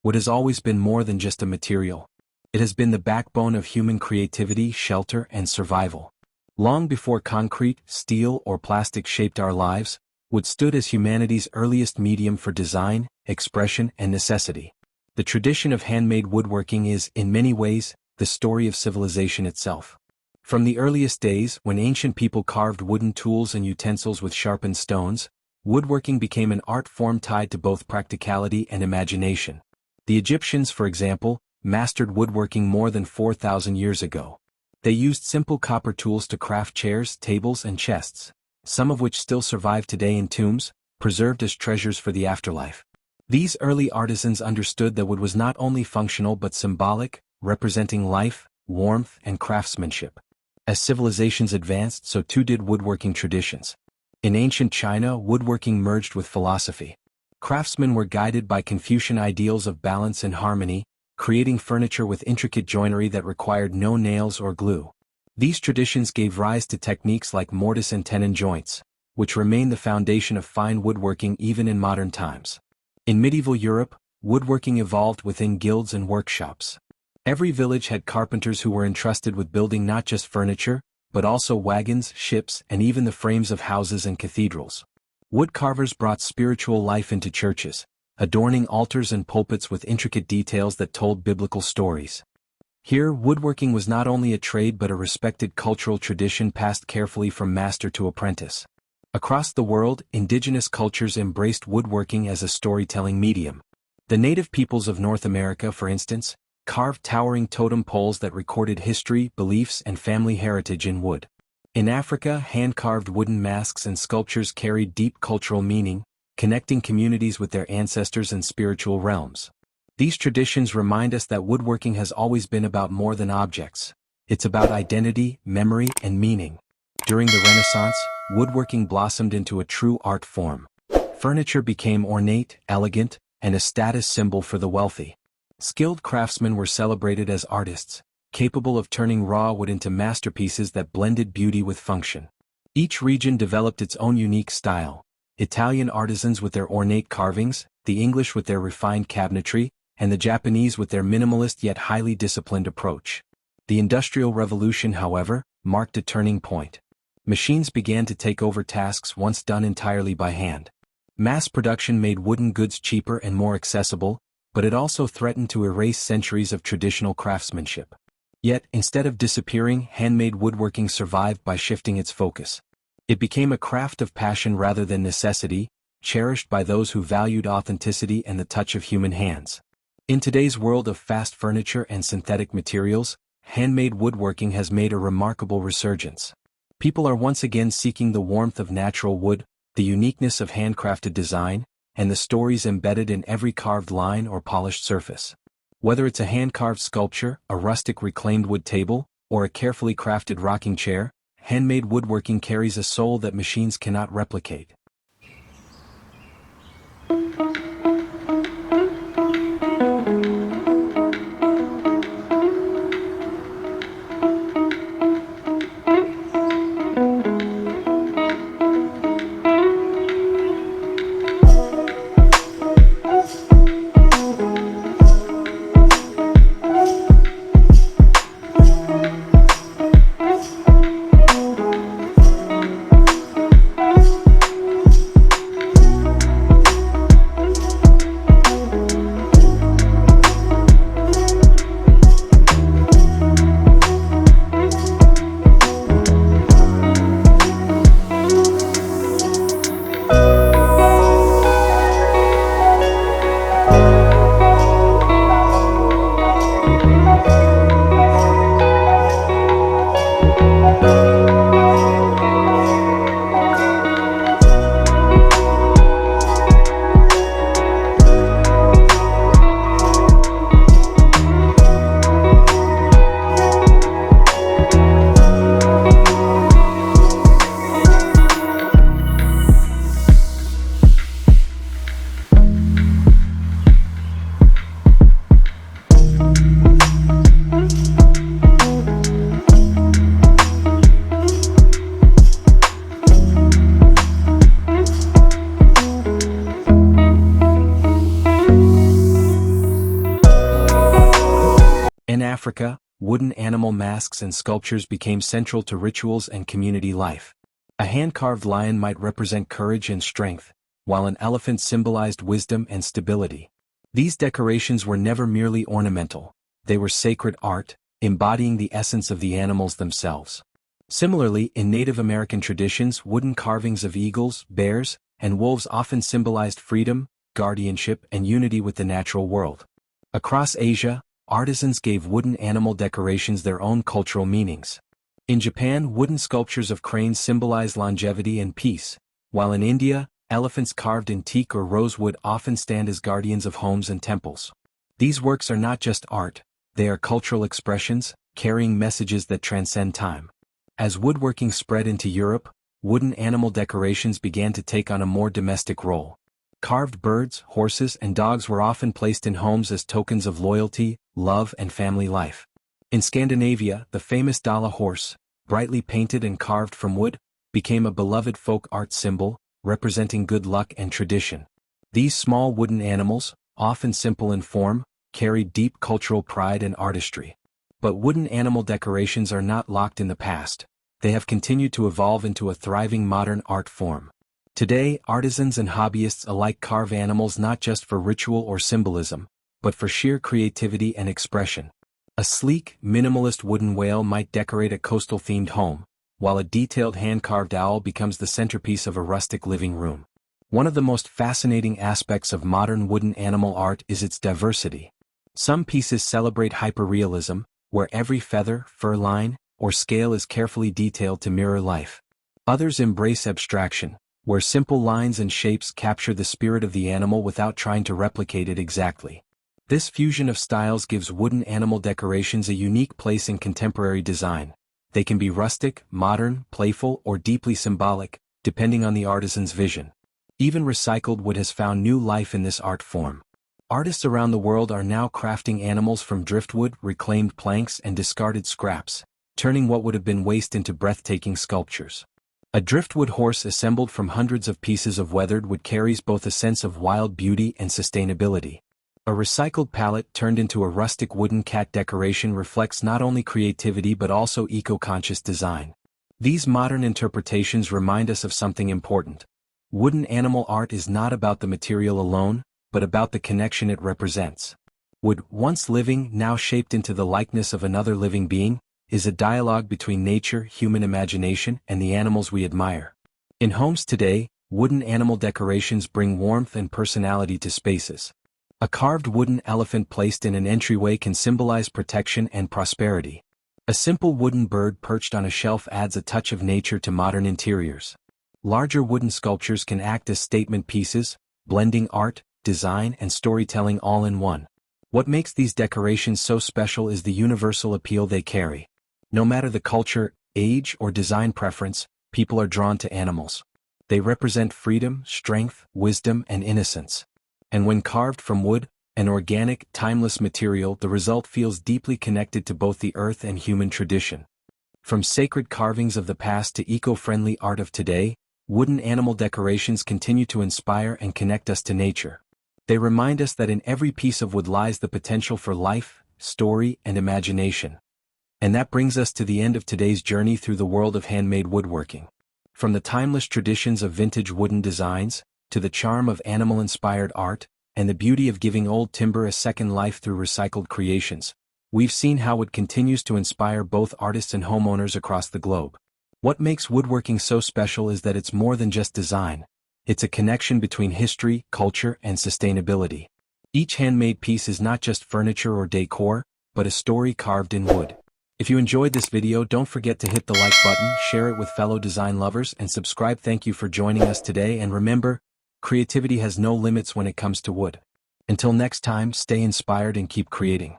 wood has always been more than just a material. It has been the backbone of human creativity, shelter, and survival. Long before concrete, steel, or plastic shaped our lives, wood stood as humanity's earliest medium for design, expression, and necessity. The tradition of handmade woodworking is, in many ways, the story of civilization itself. From the earliest days, when ancient people carved wooden tools and utensils with sharpened stones, woodworking became an art form tied to both practicality and imagination. The Egyptians, for example, mastered woodworking more than 4,000 years ago. They used simple copper tools to craft chairs, tables, and chests, some of which still survive today in tombs, preserved as treasures for the afterlife. These early artisans understood that wood was not only functional but symbolic, representing life, warmth, and craftsmanship. As civilizations advanced, so too did woodworking traditions. In ancient China, woodworking merged with philosophy. Craftsmen were guided by Confucian ideals of balance and harmony, creating furniture with intricate joinery that required no nails or glue. These traditions gave rise to techniques like mortise and tenon joints, which remain the foundation of fine woodworking even in modern times. In medieval Europe, woodworking evolved within guilds and workshops. Every village had carpenters who were entrusted with building not just furniture, but also wagons, ships, and even the frames of houses and cathedrals. Wood carvers brought spiritual life into churches, adorning altars and pulpits with intricate details that told biblical stories. Here, woodworking was not only a trade but a respected cultural tradition passed carefully from master to apprentice. Across the world, indigenous cultures embraced woodworking as a storytelling medium. The native peoples of North America, for instance, carved towering totem poles that recorded history, beliefs, and family heritage in wood. In Africa, hand-carved wooden masks and sculptures carried deep cultural meaning, connecting communities with their ancestors and spiritual realms. These traditions remind us that woodworking has always been about more than objects. It's about identity, memory, and meaning. During the Renaissance, woodworking blossomed into a true art form. Furniture became ornate, elegant, and a status symbol for the wealthy. Skilled craftsmen were celebrated as artists, capable of turning raw wood into masterpieces that blended beauty with function. Each region developed its own unique style. Italian artisans with their ornate carvings, the English with their refined cabinetry, and the Japanese with their minimalist yet highly disciplined approach. The Industrial Revolution, however, marked a turning point. Machines began to take over tasks once done entirely by hand. Mass production made wooden goods cheaper and more accessible, but it also threatened to erase centuries of traditional craftsmanship. Yet, instead of disappearing, handmade woodworking survived by shifting its focus. It became a craft of passion rather than necessity, cherished by those who valued authenticity and the touch of human hands. In today's world of fast furniture and synthetic materials, handmade woodworking has made a remarkable resurgence. People are once again seeking the warmth of natural wood, the uniqueness of handcrafted design, and the stories embedded in every carved line or polished surface. Whether it's a hand-carved sculpture, a rustic reclaimed wood table, or a carefully crafted rocking chair, handmade woodworking carries a soul that machines cannot replicate. Africa, wooden animal masks and sculptures became central to rituals and community life. A hand-carved lion might represent courage and strength, while an elephant symbolized wisdom and stability. These decorations were never merely ornamental, they were sacred art, embodying the essence of the animals themselves. Similarly, in Native American traditions, wooden carvings of eagles, bears, and wolves often symbolized freedom, guardianship, and unity with the natural world. Across Asia, artisans gave wooden animal decorations their own cultural meanings. In Japan, wooden sculptures of cranes symbolize longevity and peace, while in India, elephants carved in teak or rosewood often stand as guardians of homes and temples. These works are not just art, they are cultural expressions, carrying messages that transcend time. As woodworking spread into Europe, wooden animal decorations began to take on a more domestic role. Carved birds, horses, and dogs were often placed in homes as tokens of loyalty, love, and family life. In Scandinavia, the famous Dala horse, brightly painted and carved from wood, became a beloved folk art symbol, representing good luck and tradition. These small wooden animals, often simple in form, carried deep cultural pride and artistry. But wooden animal decorations are not locked in the past. They have continued to evolve into a thriving modern art form. Today, artisans and hobbyists alike carve animals not just for ritual or symbolism, but for sheer creativity and expression. A sleek, minimalist wooden whale might decorate a coastal-themed home, while a detailed hand-carved owl becomes the centerpiece of a rustic living room. One of the most fascinating aspects of modern wooden animal art is its diversity. Some pieces celebrate hyperrealism, where every feather, fur line, or scale is carefully detailed to mirror life. Others embrace abstraction, where simple lines and shapes capture the spirit of the animal without trying to replicate it exactly. This fusion of styles gives wooden animal decorations a unique place in contemporary design. They can be rustic, modern, playful, or deeply symbolic, depending on the artisan's vision. Even recycled wood has found new life in this art form. Artists around the world are now crafting animals from driftwood, reclaimed planks, and discarded scraps, turning what would have been waste into breathtaking sculptures. A driftwood horse assembled from hundreds of pieces of weathered wood carries both a sense of wild beauty and sustainability. A recycled pallet turned into a rustic wooden cat decoration reflects not only creativity but also eco-conscious design. These modern interpretations remind us of something important. Wooden animal art is not about the material alone, but about the connection it represents. Wood, once living, now shaped into the likeness of another living being, is a dialogue between nature, human imagination, and the animals we admire. In homes today, wooden animal decorations bring warmth and personality to spaces. A carved wooden elephant placed in an entryway can symbolize protection and prosperity. A simple wooden bird perched on a shelf adds a touch of nature to modern interiors. Larger wooden sculptures can act as statement pieces, blending art, design, and storytelling all in one. What makes these decorations so special is the universal appeal they carry. No matter the culture, age, or design preference, people are drawn to animals. They represent freedom, strength, wisdom, and innocence. And when carved from wood, an organic, timeless material, the result feels deeply connected to both the earth and human tradition. From sacred carvings of the past to eco-friendly art of today, wooden animal decorations continue to inspire and connect us to nature. They remind us that in every piece of wood lies the potential for life, story, and imagination. And that brings us to the end of today's journey through the world of handmade woodworking. From the timeless traditions of vintage wooden designs, to the charm of animal-inspired art, and the beauty of giving old timber a second life through recycled creations, we've seen how it continues to inspire both artists and homeowners across the globe. What makes woodworking so special is that it's more than just design. It's a connection between history, culture, and sustainability. Each handmade piece is not just furniture or decor, but a story carved in wood. If you enjoyed this video, don't forget to hit the like button, share it with fellow design lovers, and subscribe. Thank you for joining us today, and remember, creativity has no limits when it comes to wood. Until next time, stay inspired and keep creating.